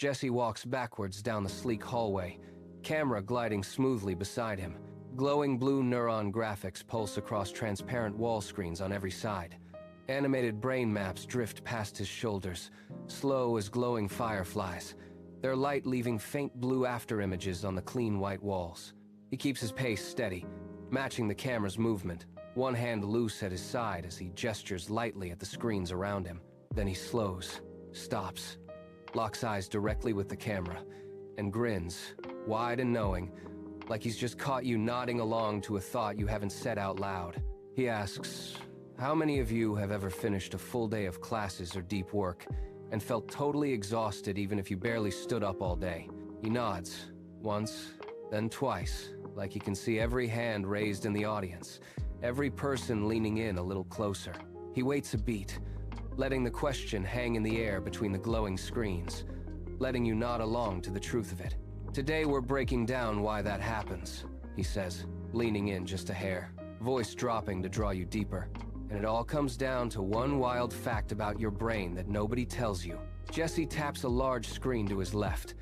Jesse walks backwards down the sleek hallway, camera gliding smoothly beside him. Glowing blue neuron graphics pulse across transparent wall screens on every side. Animated brain maps drift past his shoulders, slow as glowing fireflies, their light leaving faint blue afterimages on the clean white walls. He keeps his pace steady, matching the camera's movement, one hand loose at his side as he gestures lightly at the screens around him. Then he slows, stops, locks eyes directly with the camera, and grins, wide and knowing, like he's just caught you nodding along to a thought you haven't said out loud. He asks, "How many of you have ever finished a full day of classes or deep work and felt totally exhausted even if you barely stood up all day?" He nods, once, then twice, like he can see every hand raised in the audience, every person leaning in a little closer. He waits a beat, letting the question hang in the air between the glowing screens, letting you nod along to the truth of it. "Today we're breaking down why that happens," he says, leaning in just a hair, voice dropping to draw you deeper. "And it all comes down to one wild fact about your brain that nobody tells you." Jesse taps a large screen to his left.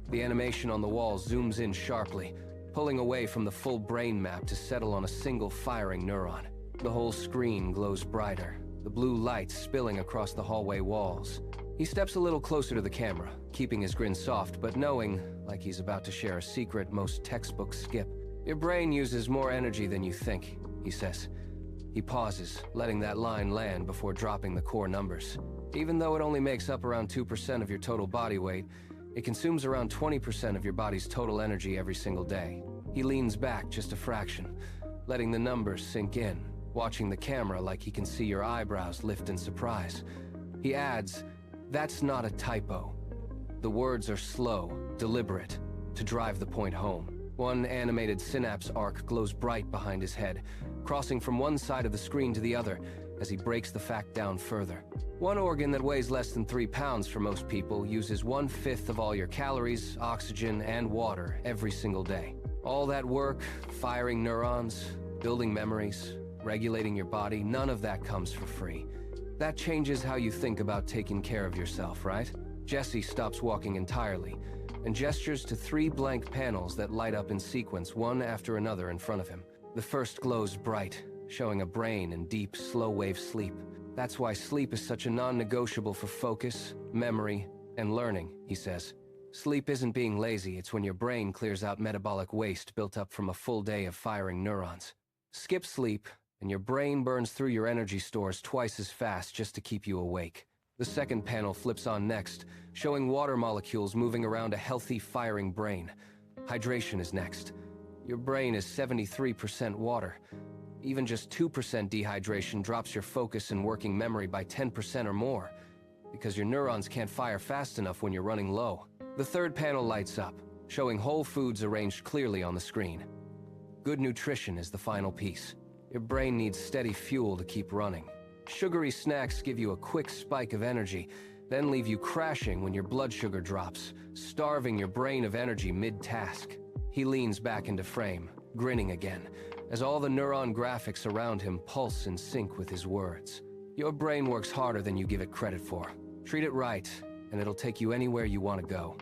The animation on the wall zooms in sharply, pulling away from the full brain map to settle on a single firing neuron. The whole screen glows brighter, the blue light spilling across the hallway walls. He steps a little closer to the camera, keeping his grin soft, but knowing, like he's about to share a secret most textbooks skip. "Your brain uses more energy than you think," he says. He pauses, letting that line land before dropping the core numbers. "Even though it only makes up around 2% of your total body weight, it consumes around 20% of your body's total energy every single day." He leans back just a fraction, letting the numbers sink in, watching the camera like he can see your eyebrows lift in surprise. He adds, "That's not a typo." The words are slow, deliberate, to drive the point home. One animated synapse arc glows bright behind his head, crossing from one side of the screen to the other as he breaks the fact down further. One organ that weighs less than 3 pounds for most people uses 1/5 of all your calories, oxygen, and water every single day. All that work, firing neurons, building memories, regulating your body, none of that comes for free. That changes how you think about taking care of yourself, right? Jesse stops walking entirely and gestures to 3 blank panels that light up in sequence, one after another in front of him. The first glows bright, showing a brain in deep, slow-wave sleep. "That's why sleep is such a non-negotiable for focus, memory, and learning," he says. "Sleep isn't being lazy, it's when your brain clears out metabolic waste built up from a full day of firing neurons. Skip sleep, and your brain burns through your energy stores twice as fast just to keep you awake." The second panel flips on next, showing water molecules moving around a healthy, firing brain. Hydration is next. Your brain is 73% water. Even just 2% dehydration drops your focus and working memory by 10% or more, because your neurons can't fire fast enough when you're running low. The third panel lights up, showing whole foods arranged clearly on the screen. Good nutrition is the final piece. Your brain needs steady fuel to keep running. Sugary snacks give you a quick spike of energy, then leave you crashing when your blood sugar drops, starving your brain of energy mid-task. He leans back into frame, grinning again, as all the neuron graphics around him pulse in sync with his words. Your brain works harder than you give it credit for. Treat it right, and it'll take you anywhere you want to go.